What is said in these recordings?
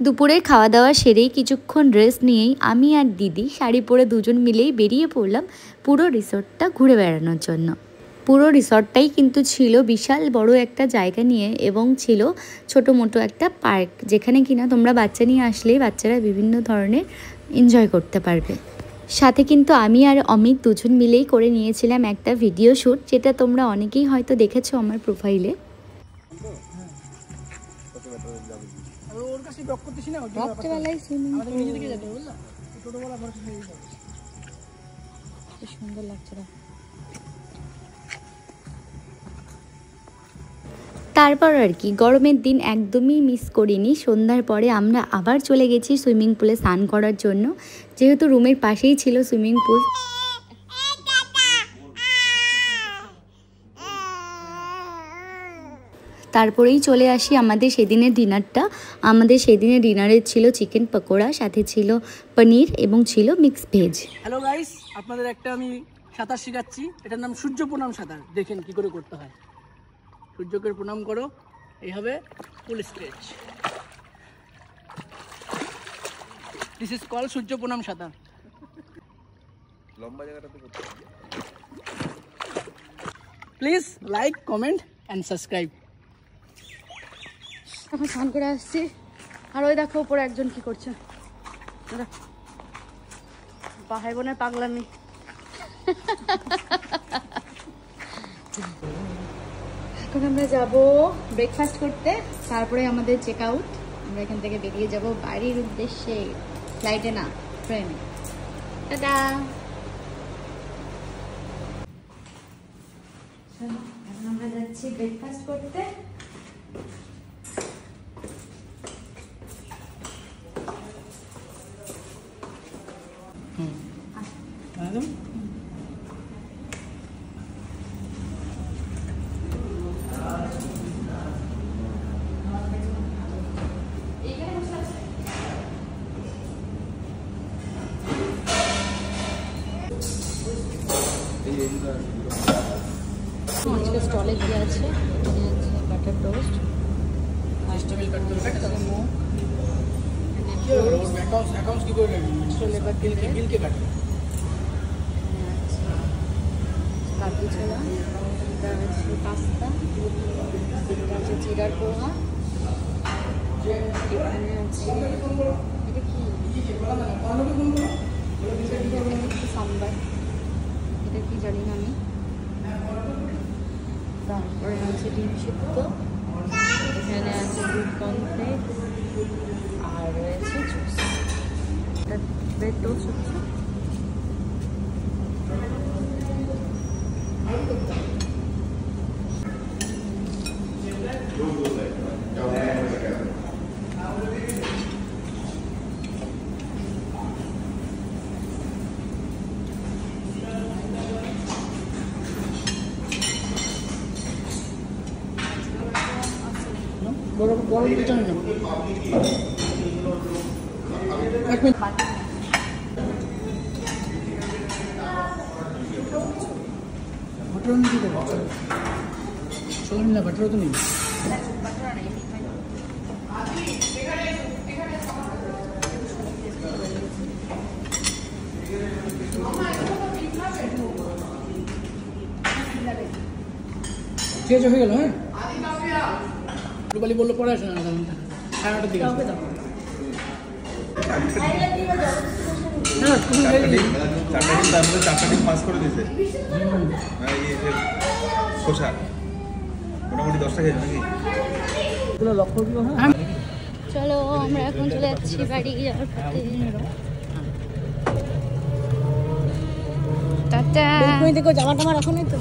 দুপুরের খাওয়া দাওয়া সেরেই কিছুক্ষণ রেস্ট নিয়েই আমি আর দিদি শাড়ি পরে দুজন মিলেই বেরিয়ে পড়লাম পুরো রিসর্টটা ঘুরে বেড়ানোর জন্য। পুরো রিসর্টটাই কিন্তু ছিল বিশাল বড় একটা জায়গা নিয়ে এবং ছিল ছোটো মোটো একটা পার্ক, যেখানে কিনা তোমরা বাচ্চা নিয়ে আসলেই বাচ্চারা বিভিন্ন ধরনের এনজয় করতে পারবে। সাথে কিন্তু আমি আর অমিত দুজন মিলেই করে নিয়েছিলাম একটা ভিডিও শ্যুট, যেটা তোমরা অনেকেই হয়তো দেখেছো আমার প্রোফাইলে। সুন্দর লাগছে। তারপর আর কি গরমের দিন একদমই মিস করিনি। সন্ধ্যার পরে আমরা আবার চলে গেছি সুইমিং পুলে স্নান করার জন্য, যেহেতু রুমের পাশেই ছিল সুইমিং পুল। তারপরেই চলে আসি আমাদের সেদিনের ডিনারটা। আমাদের সেদিনের ডিনারে ছিল চিকেন পকোড়া, সাথে ছিল পনির এবং ছিল মিক্স ভেজ। হ্যালো গাইস, আপনাদের একটা আমি সাঁতার শেখাচ্ছি। এটার নাম সূর্য প্রণাম সাঁতার। দেখেন কি করে করতে হয়। সূর্যকে প্রণাম করো, এই হবে full stretch. This is call Surya Pranam সাঁতার। লম্বা জায়গাটাতে করতে হবে। Please like, comment and subscribe. এখন স্নান করে আসছি, আর ওই দেখো উপরে একজন কি করছে, ভাই বোনের পাগলামি। এখন আমরা যাব ব্রেকফাস্ট করতে, তারপরে আমাদের চেক আউট। আমরা এখান থেকে বেরিয়ে যাব বাড়ির উদ্দেশ্যে, ফ্লাইটে না ট্রেনে। টাটা। এখন আমরা যাচ্ছি ব্রেকফাস্ট করতে। আজকে স্টলে কি আছে? বাটার টোস্ট, কাবলি ছোলা, পাস্তা, জিরার পোহা, এখানে আছে এটা কি সাম্বার, এটা কি জানি না আমি। তারপরে আছে ডিম সিদ্ধ, এখানে আছে দুধ কমপ্লেট, আর রয়েছে জুস। ব্রেড টোস্ট হচ্ছে। बटर तो नहीं চেঞ্জ হয়ে গেল। হ্যাঁ, রূপালী বললো পরে আসে না, আধা ঘন্টা, 9:30 দিকে আসবে। চারটা পাস করে দিয়েছে শসা, মোটামুটি 10টা খেয়েছে নাকি। চলো আমরা এখন চলে যাচ্ছি বাড়ি যাওয়ার পথে। টাটা। দেখো জামা টামা রাখো নাই তো?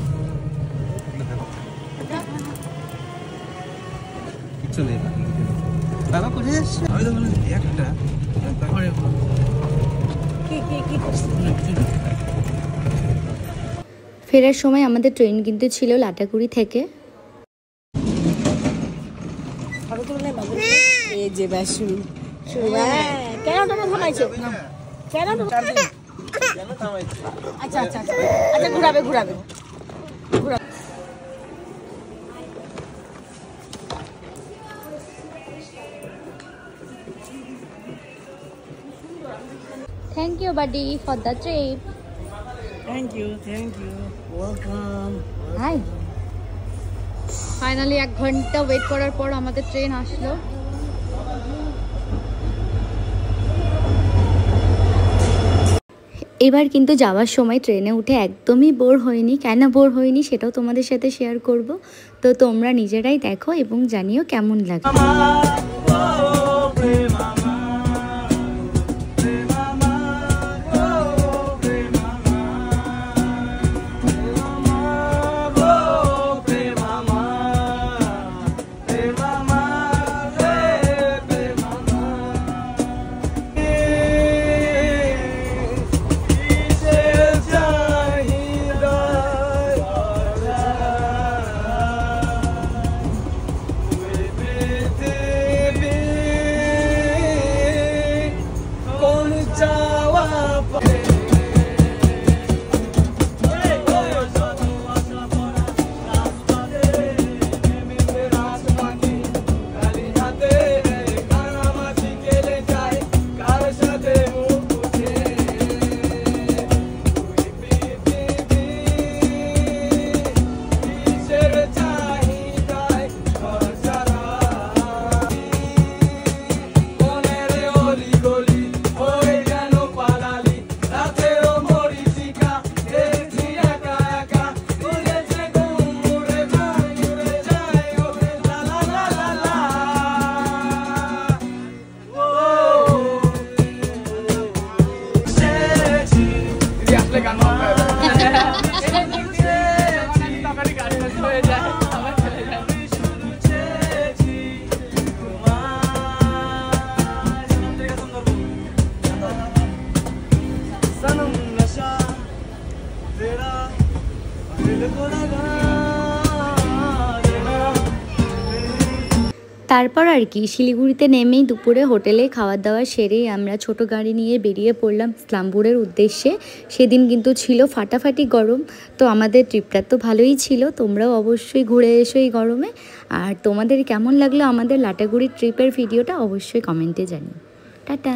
কিছু নেই বাবা, কোথায় যাচ্ছে? আমি তো বললাম একটা ফেরার সময় আমাদের ট্রেন কিন্তু ছিল লাটাগুড়ি থেকে। এই যে ব্যাস শুরু কেন থামাইছে? কেন থামাইছে? আচ্ছা আচ্ছা আচ্ছা, ঘুরাবে ঘুরাবে ঘুরাবে। Thank you buddy for the trip. Thank you welcome. Hi, finally 1 ঘন্টা ওয়েট করার পর আমাদের ট্রেন আসলো। এবার কিন্তু যাওয়ার সময় ট্রেনে উঠে একদমই বোর হয়নি। কেন বোর হয়নি সেটাও তোমাদের সাথে শেয়ার করব, তো তোমরা নিজেরাই দেখো এবং জানিও কেমন লাগে। তারপর আর কি শিলিগুড়িতে নেমেই দুপুরে হোটেলে খাওয়া দাওয়া সেরেই আমরা ছোট গাড়ি নিয়ে বেরিয়ে পড়লাম ইসলামপুরের উদ্দেশ্যে। সেদিন কিন্তু ছিল ফাটাফাটি গরম, তো আমাদের ট্রিপটা তো ভালোই ছিল। তোমরাও অবশ্যই ঘুরে এসো এই গরমে। আর তোমাদের কেমন লাগলো আমাদের লাটাগুড়ির ট্রিপের ভিডিওটা অবশ্যই কমেন্টে জানিও। টাটা।